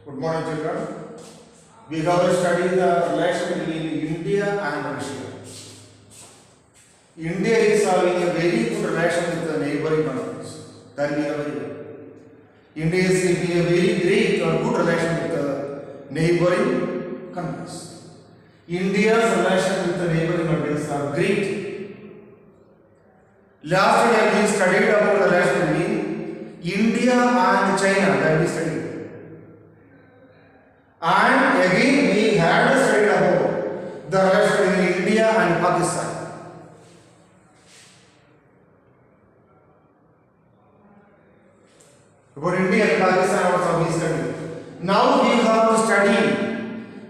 Good morning, children. We have studied the relation between India and Russia. India is having a very good relation with the neighboring countries. That we are very good. India is having a very great or good relation with the neighboring countries. India's relation with the neighboring countries are great. Last year we studied about the relation between India and China. That we studied. And again we had studied about the relation between India and Pakistan. About India and Pakistan also we studied. Now we have to study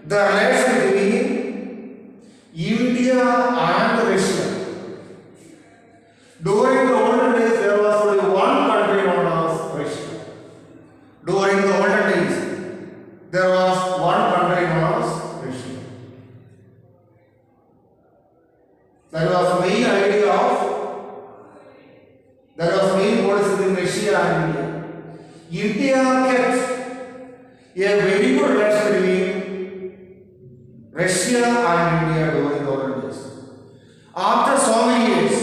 the relation between India and Russia. During the olden days there was only one country known as Russia. During the olden days there was one country known as Russia. That was the main idea that was the main policy between Russia and India. India kept a very good relation between Russia and India during the olden days. After so many years,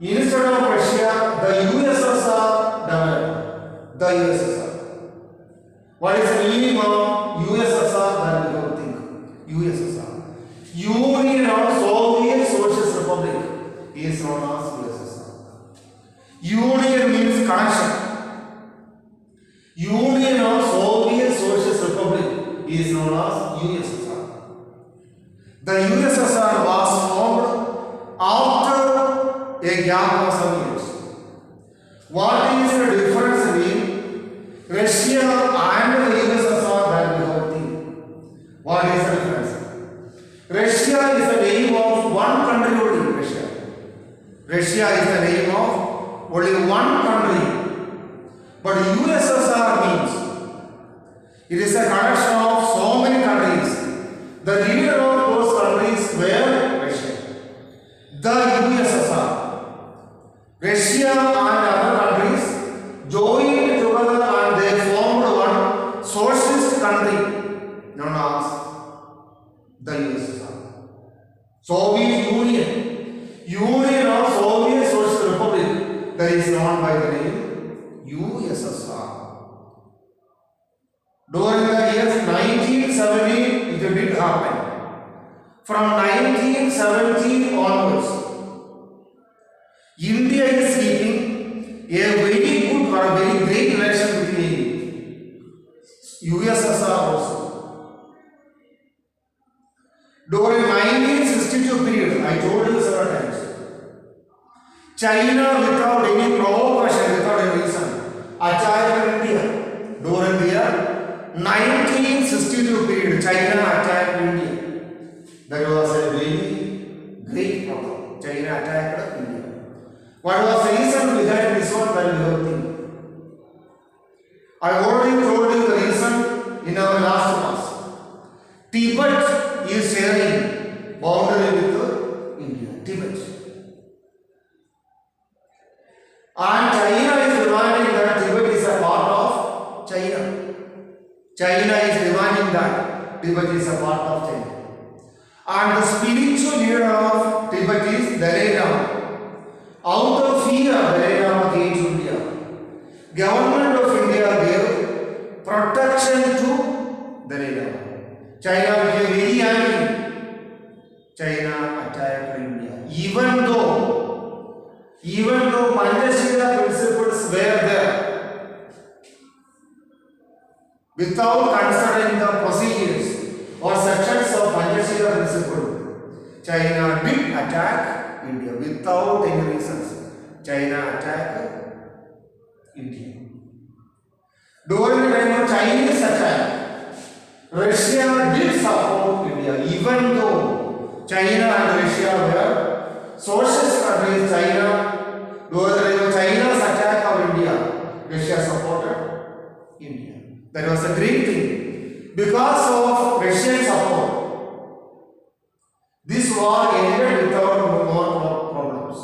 instead of Russia, the USSR developed. The USSR. What is the meaning of USSR? That we have to think. USSR. Union of Soviet Socialist Republic is known as USSR. Union means connection. Union of Soviet Socialist Republic is known as USSR. The USSR was formed after a gap of some years. What is the difference between Russia and the USSR that we have to think? What is the difference? Russia is the name of one country only. Russia is the name of only one country. But USSR means it is a collection of so many countries. The leader of those countries were Russia. The USSR. Russia and other countries joined together and they formed one socialist country known as the USSR. Soviet Union. Union of Soviet Socialist Republic, that is known by the name USSR. During the years 1970, it did happen. From 1970 onwards, India is keeping a very good or a very great relation between USSR also. During 1962 period, I told you several times, China without any provocation, without any reason, attacked India. During the year 1962 period, China attacked India. That was a very great problem. China attacked India. What was the reason behind this one? That we have to think. I already told you the reason in our last class. Tibet is sharing boundary with India. Tibet. And China is demanding that Tibet is a part of China. China is demanding that Tibet is a part of China. And the spiritual leader of Tibet is Dalai Lama. Out of fear, Dalai Lama came to India. Government of India gave protection to Dalai Lama. China became very angry. China attacked India. Even though Panchashila principles were there, without considering the procedures or sections of Panchashila principle, China did attack India without any reasons. China attacked India. During the time of Chinese attack, Russia did support India, even though China and Russia were socialist countries. China, during the time of China's attack of India, Russia supported India. That was a great thing. Because of Russian support, this war ended without more problems.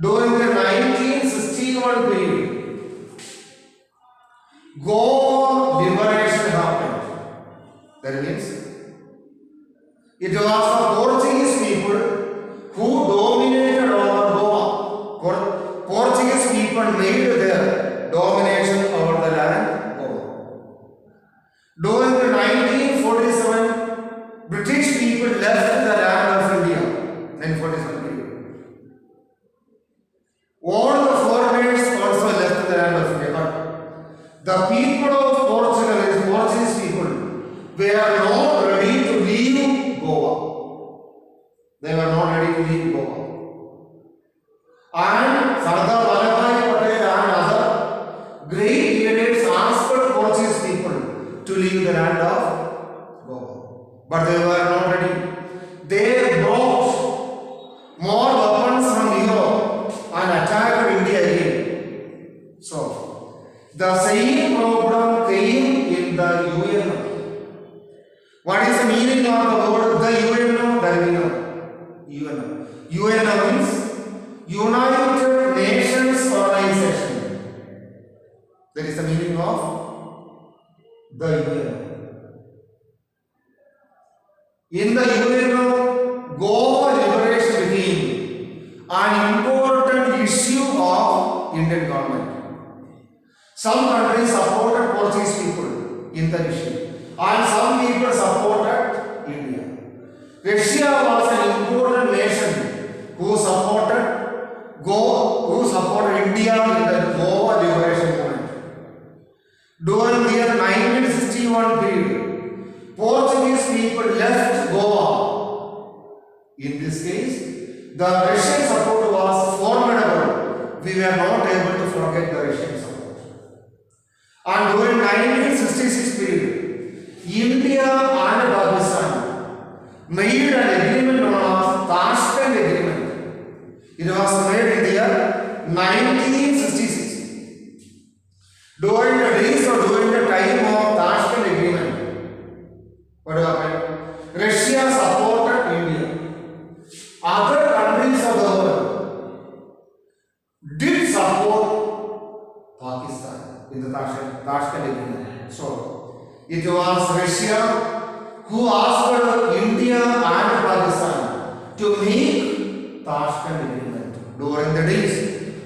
During the 1961 period, Goa liberation happened. That means it was the Portuguese people who dominated over Goa. Portuguese people made their domination over the land Goa. During the 1947, British people left the land of India. 1947 period. All the foreigners also left the land of India. But the people of Portugal, Portuguese people, were not ready to leave Goa. They were not ready to leave Goa. And Sardar Vallabhbhai Patel and other great leaders asked Portuguese people to leave the land of Goa. But they were not ready. They brought more weapons from Europe and attacked India again. So, the same problem came in the UN. What is the meaning of the word the UN? UN means United Nations Organization. That is the meaning of the UN. In the UN, Goa liberation became an important issue of Indian government. Some countries supported Portuguese people in the issue, and some people supported India. Russia was an important nation who supported India in the Goa liberation movement. During the year 1961 period, Portuguese people left Goa. In this case, the Russian support was formidable. We were not able to forget the Russian support. And during 1966 period, India and Pakistan made an agreement known as Tashkent Agreement. It was made in the year 1966. During the days or during the time of Tashkent Agreement, what happened? Russia supported India. Other countries of the world did support Pakistan in the Tashkent Agreement. So, it was Russia who asked India and Pakistan to make Tashkent Agreement. During the days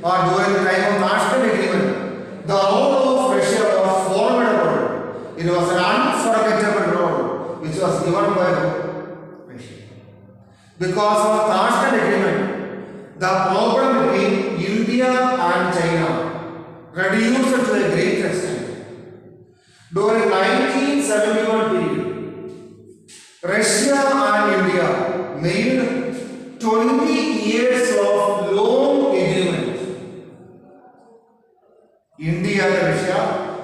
or during the time of Tashkent Agreement, the role of Russia was formidable. It was an unforgettable role which was given by Russia. Because of Tashkent Agreement, the problem between India and China reduced to a great extent. During 1971 period, Russia and India made 20 years of long agreement. India and Russia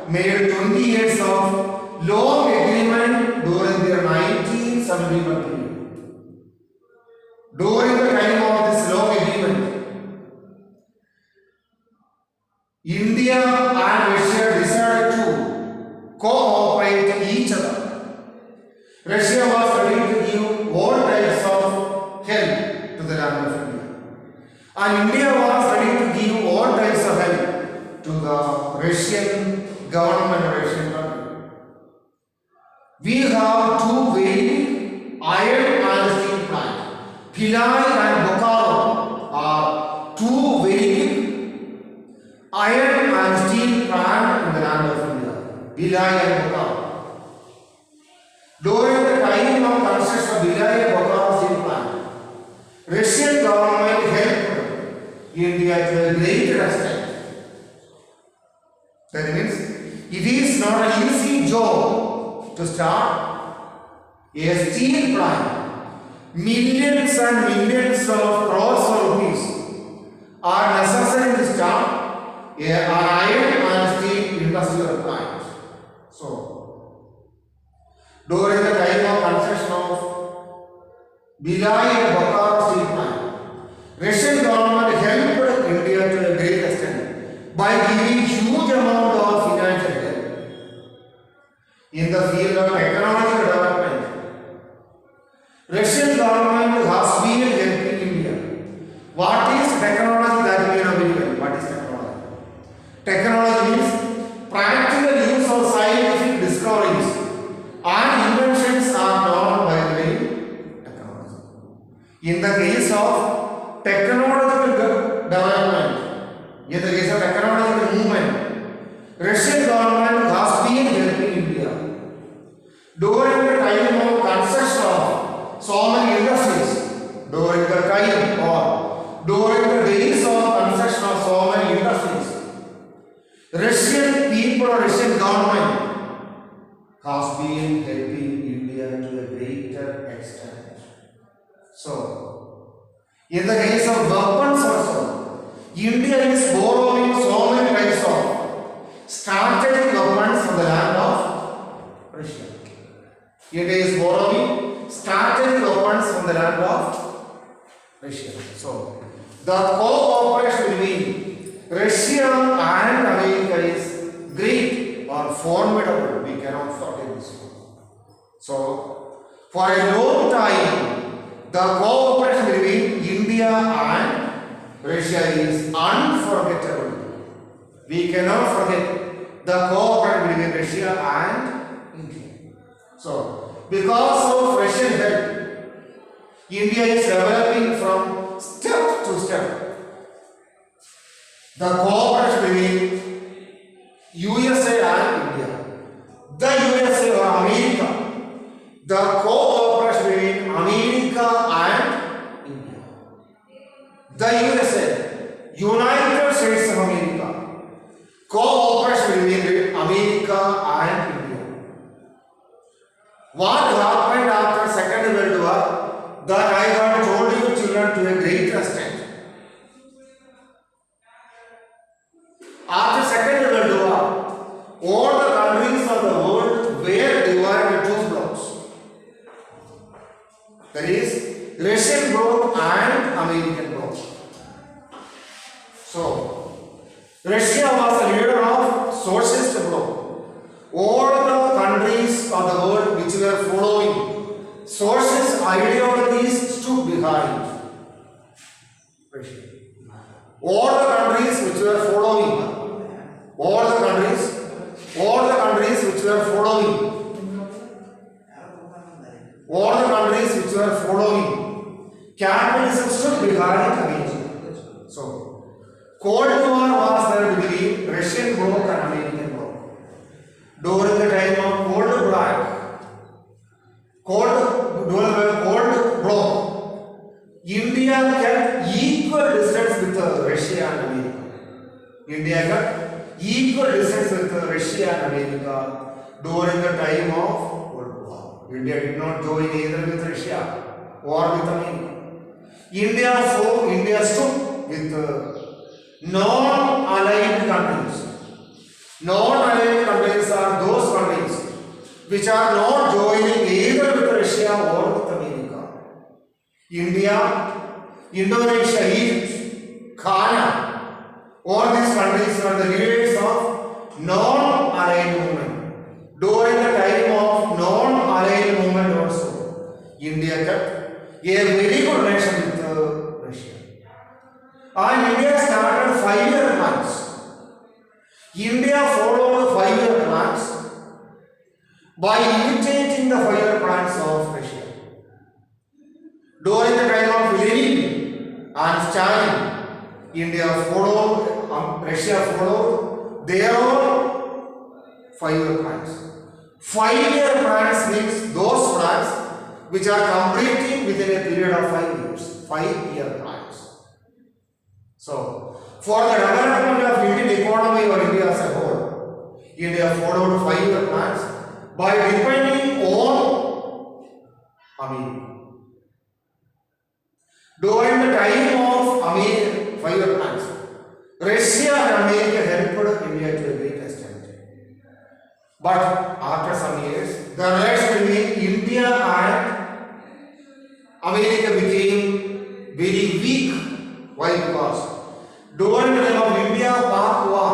made 20 years of long agreement during their 1971 period. During the time of this long agreement, India and Russia decided to cooperate each other. Russia was ready to give all types of help to the land of India. And India was ready to give all types of help to the Russian government and Russian country. We have two very iron and steel plants. Bhilai and Bokaro are two very iron and steel plants in the land of India. Bhilai and Bokaro. During the time of construction of Bhilai and Bokaro steel plant, Russian government helped India to a great extent. That means it is not an easy job to start a steel plant. Millions and millions of crores of rupees are necessary to start an iron and steel industrial plant. So, during the time of construction of Bhilai and Bokaro steel plant, Russian government helped India to a great extent by giving huge amount of financial help in the field of technology development. Russian government has been helping India. What is technology that we are available? What is technology? Technology means practical use of scientific In the case of technological development, in the case of technological movement, Russian government has been helping India. During the time of construction of so many industries, during the time or during the days of construction of so many industries, Russian people or Russian government has been helping India to a greater extent. So, in the case of weapons also, India is borrowing so many types of strategic weapons from the land of Russia. India is borrowing strategic weapons from the land of Russia. So, the cooperation between Russia and America is great or formidable. We cannot forget this one. So, for a long time, the cooperation between India and Russia is unforgettable. We cannot forget the cooperation between Russia and India. So, because of Russian help, India is developing from step to step. The cooperation between USA and India, the USA or America, the cooperation between America and India, the USA, United States of America, cooperation between America and India. What happened after Second World War? That I have told you children to a great extent. After Second World War, all the countries of the world were divided into two blocks. That is, Russian bloc and American bloc. So, Russia was the leader of socialist bloc. All the countries of the world which were following socialist ideologies stood behind Russia. All the countries which were following, all the countries which were following capitalism stood behind America. So, Cold War was there between Russian bloc and American bloc. During the time of Cold Bloc, India kept equal distance with Russia and America. India kept equal distance with Russia and America during the time of Cold War. India did not join either with Russia or with America. India stood with non-aligned countries. Non-aligned countries are those countries which are not joining either with Russia or with America. India, Indonesia, Egypt, Ghana, all these countries are the leaders of non-aligned movement. During the time of non-aligned movement also, India kept a very good relation with Russia. And India started 5-year plans. India followed 5-year plans by imitating the 5-year plans of Russia. During the time of Lenin and Stalin, Russia followed their own 5-year plans. 5-year plans means those plans which are completing within a period of 5 years. 5-year plans. So, for the development of Indian economy or India as a whole, India followed 5-year plans by depending on America. During the time of 5-year plans, Russia and America helped India to a great extent. But after some years, the relation between India and America became very weak. Why? Because during the time of India-Pak war,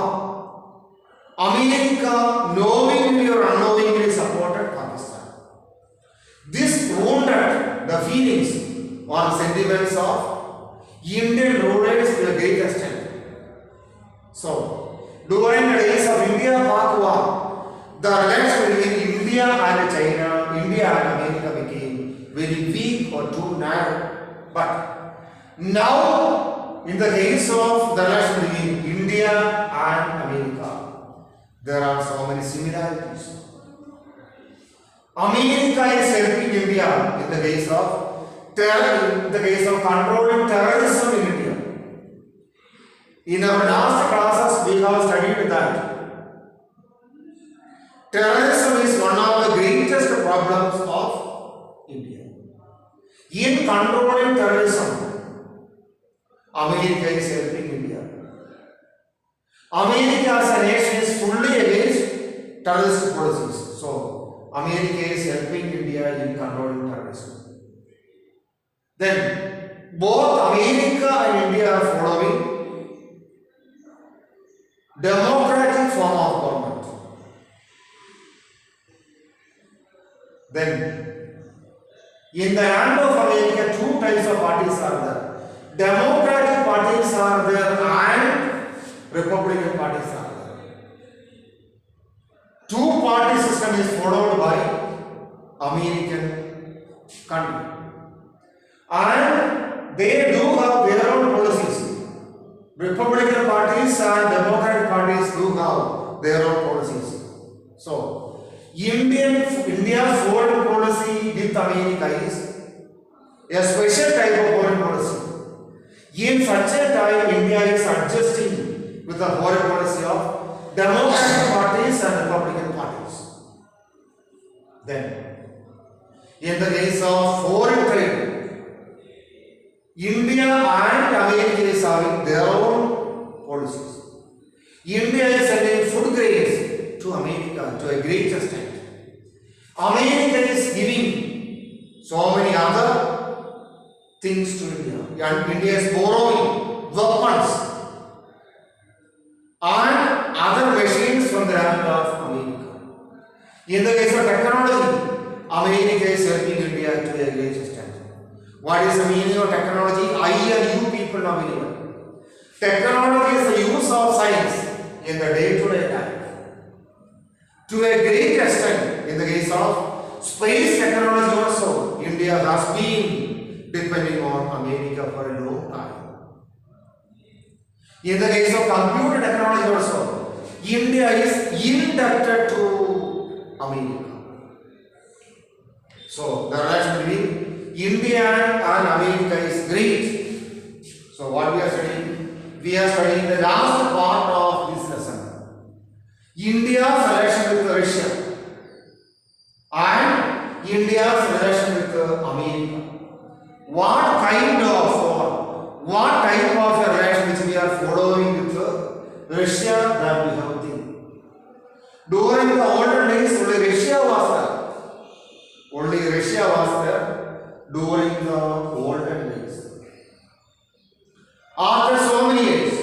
America knowingly or unknowingly supported Pakistan. This wounded the feelings or sentiments of Indian rulers to a great extent. So, during the days of India-Pak war, the relation between India and China, India and America became very weak or too narrow. But now, in the case of the relation between India and America, there are so many similarities. America is helping India in the case of terror, in the case of controlling terrorism in India. In our last classes, we have studied that terrorism is one of the greatest problems of India. In controlling terrorism, America is helping India. America as a nation is fully against terrorist policies. So, America is helping India in controlling terrorism. Then, both America and India are following democratic form of government. Then, in the hand of America, two types of parties are there. Democratic parties are there and Republican parties are there. Two-party system is followed by American country. And they do have their own policies. Republican parties and Democratic parties do have their own policies. So, India's foreign policy with America is a special type of foreign policy. In such a time, India is adjusting with the foreign policy of Democratic parties and Republican parties. Then, in the case of foreign trade, India and America is having their own policies. India is sending food grains to America to a great extent. America is giving so many other things to India. And India is borrowing weapons and other machines from the hand of America. In the case of technology, America is helping India to a great extent. What is the meaning of technology? I and you people know very well. Technology is the use of science in the day-to-day life. To a great extent, in the case of space technology also, India has been depending on America for a long time. In the case of computer technology also, India is indebted to America. So, the relation between India and America is great. So, what we are studying? We are studying the last part of this lesson. India's relation with Russia and India's relation with America. What type of a relation which we are following with Russia that we have seen. During the olden days, only Russia was there. Only Russia was there during the olden days. After so many years,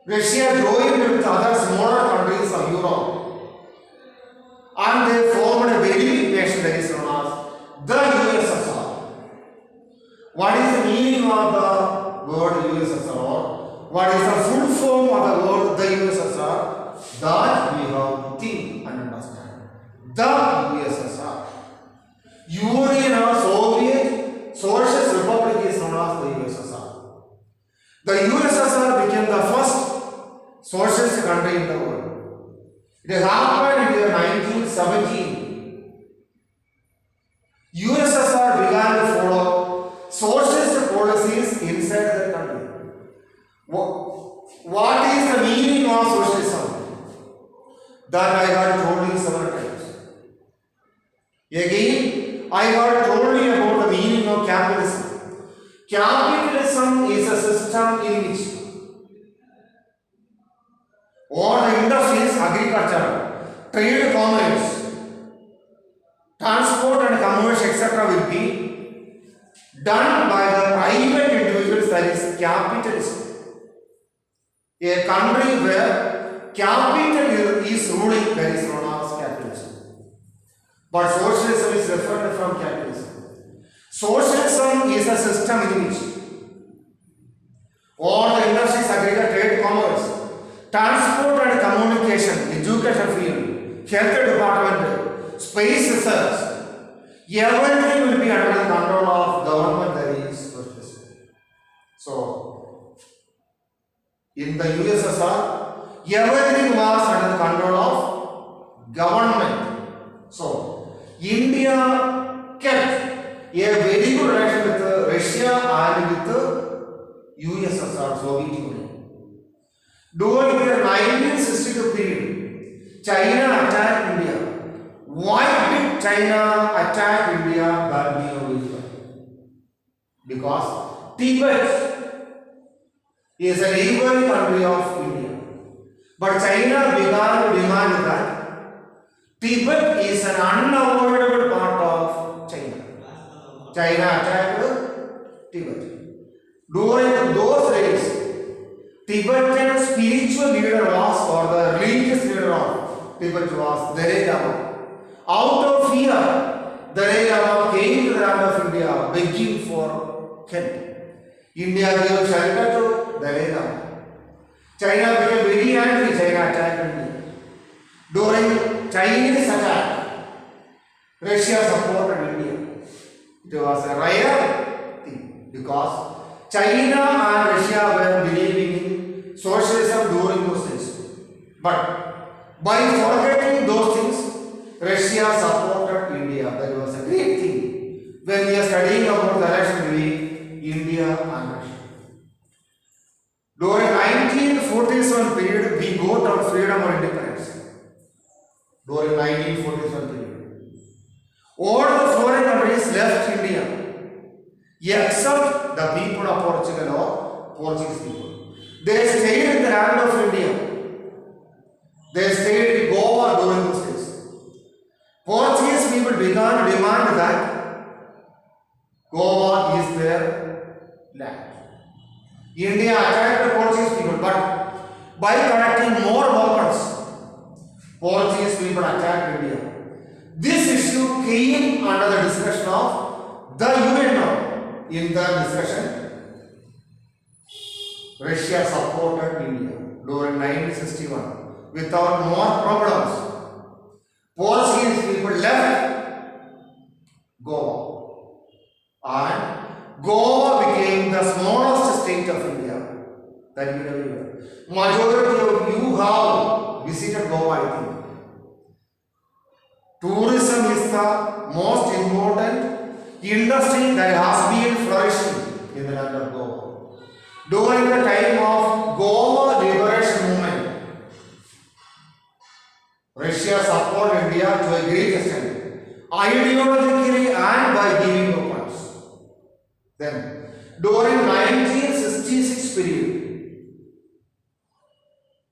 Russia joined with other smaller countries of Europe and they formed a very big nation that is known as the USSR. What is the meaning of the word USSR? What is the full form of the word the USSR? That we have to think and understand. The USSR. Union of Soviet Socialist Republic is known as the USSR. The USSR became the first socialist country in the world. It happened in the year 1917. USSR began to follow socialist policies inside the country. What is the meaning of socialism? That I have told you several times. Again, I have told you about the meaning of capitalism. Capitalism is a system in which all the industries, agriculture, trade, commerce, transport and commerce, etc. will be done by the private individuals, that is capitalism. A country where capital is ruling, that is known as capitalism. But socialism is different from capitalism. Socialism is a system in which all the industries, agriculture, trade, commerce, transport and communication, education field, health department, space research, everything will be under the control of government that is socialist. So, in the USSR, everything was under the control of government. So, India kept a very good relation with Russia and with USSR, Soviet Union. During the 1962 period, China attacked India. Why did China attack India that being because Tibet is a neighboring country of India. But China began to demand that Tibet is an unavoidable part of China. China attacked Tibet. During those days, Tibetan spiritual leader was, or the religious leader of Tibet was Dalai Lama. Out of fear, Dalai Lama came to the land of India begging for help. India gave shelter to Dalai Lama. China became very angry. China attacked India. During Chinese attack, Russia supported India. It was a rare thing because China and Russia were believing in socialism during those days. But by forgetting those things, Russia supported India. That was a great thing when we are studying about the relation between India and Russia. During 1947 period, we got our freedom or independence. During 1947 period, all the foreign countries left India except the people of Portugal or Portuguese people. They stayed in the land of India. They stayed in Goa during those days. Portuguese people began to demand that Goa is their land. India attacked the Portuguese people, but by collecting more weapons, Portuguese people attacked India. This issue came under the discussion of the UN now. In the discussion, Russia supported India during 1961 without more problems. Portuguese people left Goa and Goa became the smallest state of India. That you know, majority of you have visited Goa, I think. Tourism is the most important industry that has been flourishing in the land of Goa. During the time of Goa liberation movement, Russia supported India to a great extent, ideologically and by giving weapons. Then, during 1966 period,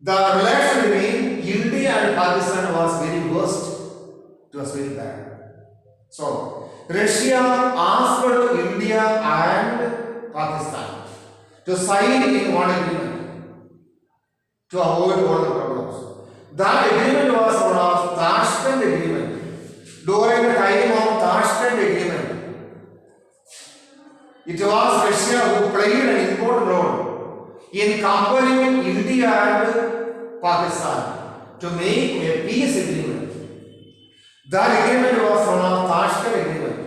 the relation between India and Pakistan was very worst. It was very bad. So, Russia asked India and Pakistan to sign in one agreement to avoid all the problems. That agreement was known as Tashkent Agreement. During the time of Tashkent Agreement, it was Russia who played an important role in compelling India and Pakistan to make a peace agreement. That agreement was known as Tashkent Agreement.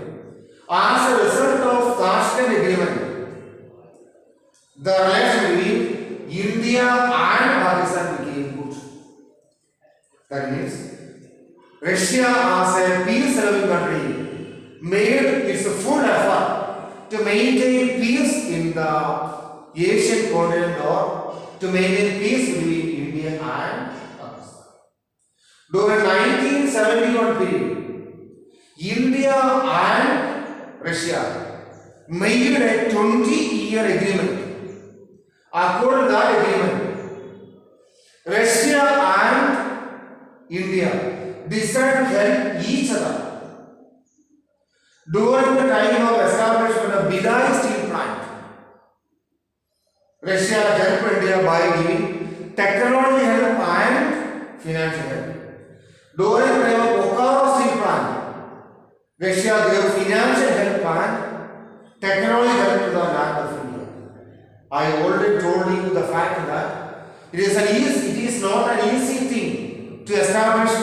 As a result of Tashkent Agreement, the relation between India and Pakistan became good. That means Russia as a peace-loving country made its full effort to maintain peace in the Asian continent or to maintain peace between India and Pakistan. During 1971 period, India and Russia made a 20-year agreement. According to that agreement, Russia and India decided to help each other. During the time of establishment of Bidai steel plant, Russia helped India by giving technology help and financial help. During the time of Bokaro steel plant, Russia gave financial help and technology help to the land of India. I already told you the fact that it is not an easy thing to establish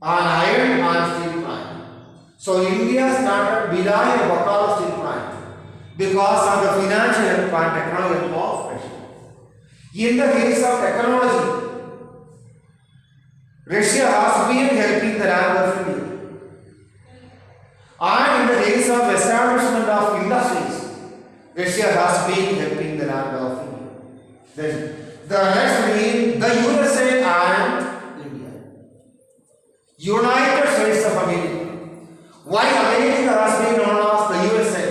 an iron and steel plant. So India started buying a Bokaro steel plant because of the financial and technology of Russia. In the case of technology, Russia has been helping the land of India. And in the case of establishment of industries, Russia has been helping the land of India. Then the next between the USA and India. United States of America. Why America has been known as the USA?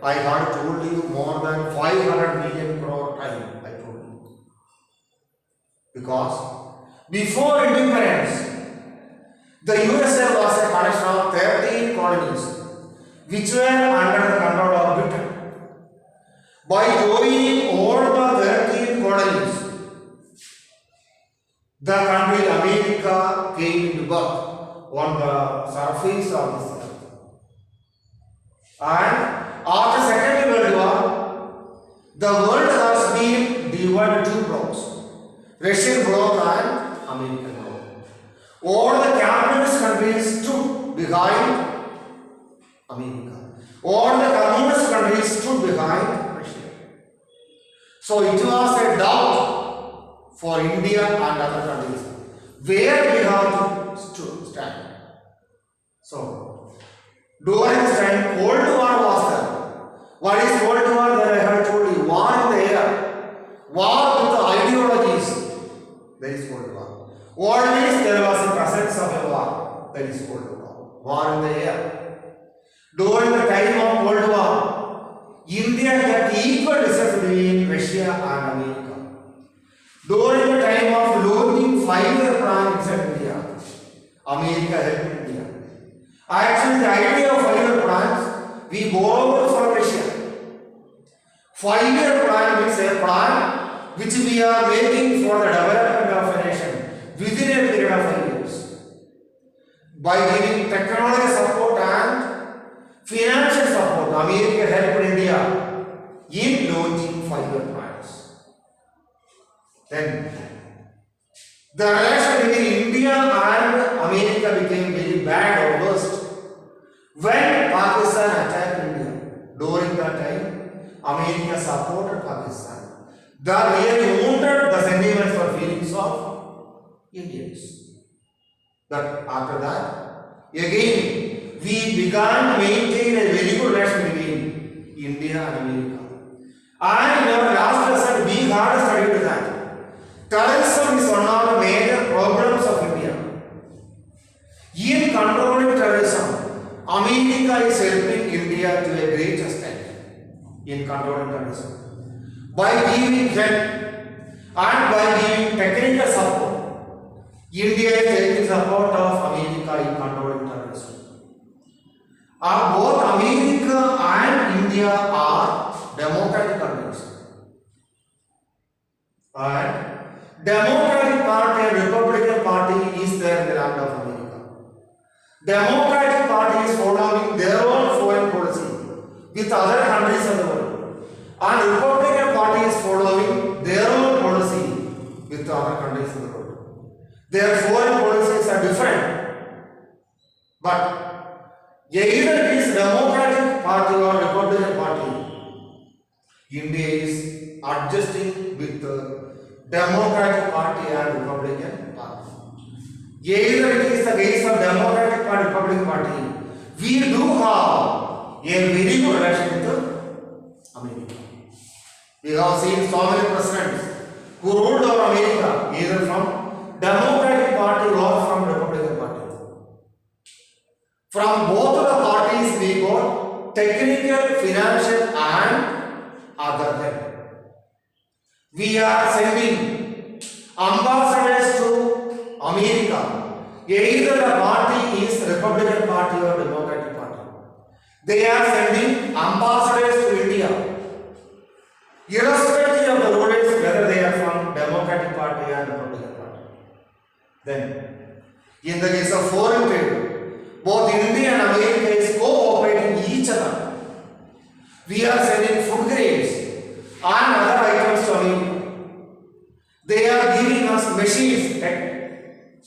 I had told you more than 500 million crore time. I told you. Because before independence, the USA was a collection of 13 colonies which were under the control of Britain. By joining all the 13 colonies, the country America came into birth on the surface of this earth. And after Second World War, the world has been divided into two blocks, Russian bloc and American bloc. All the capitalist countries stood behind America. All the communist countries stood behind Russia. So it was a doubt for India and other countries where we have to stand. So during this time, Cold War was there. What is Cold War? That I have told you, war in the air, war with the ideologies. That is Cold War. Always there was a presence of a war. That is Cold War. War in the air. During the time of Cold War, India had equal distance between Russia and America. During the time of launching 5-year plan inside India, America helped India. Actually, the idea of 5-year plans, we borrowed from Russia. 5-year plan means a plan which we are making for the development of a nation within a period of 5 years. By giving technology support and financial support, America helped India in launching 5-year plans. Then, the relation between India and America became very bad or worst when Pakistan attacked India. During that time, America supported Pakistan. That really wounded the sentiments or feelings of Indians. But after that, again, we began to maintain a very good relation between India and America. And in our last lesson, we had studied that terrorism is one of the major problems of India. In controlling terrorism, America is helping India to a great extent in controlling terrorism. By giving help and by giving technical support, India is taking support of America in controlling terrorism. Both America and India are democratic countries. And Democratic Party and Republican Party is there in the land of America. Democratic Party is following their own foreign policy with other countries of the world. And Republican Party is following their own policy with other countries in the world. Their foreign policies are different. But either it is Democratic Party or Republican Party, India is adjusting with the Democratic Party and Republican Party. Either it is the case of Democratic Party, Republican Party, we do have a very good relation with America. We have seen so many presidents who ruled over America either from Democratic Party or from Republican Party. From both of the parties we got technical, financial and other help. We are sending ambassadors to America. Either the party is Republican Party or Democratic Party. They are sending ambassadors to India. Irrespective of the rulers, whether they are from Democratic Party or Republican Party. Then, in the case of foreign trade, both India and America is cooperating each other. We are sending food grains and other items to America. They are giving us machines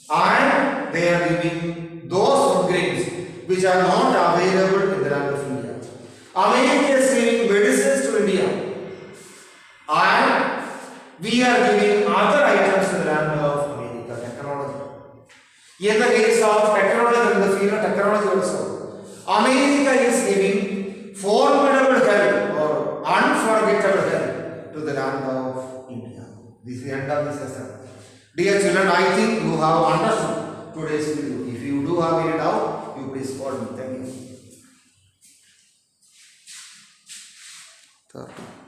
and they are giving those food grains which are not available in the land of India. America is giving medicines to India, and we are giving other items to the land of America, technology. In the case of technology, in the field of technology also, America is giving formidable help or unforgettable help to the land of India. This is the end of this lesson. Dear children, I think you have understood today's video. If you do have any doubt, you please call me. Thank you.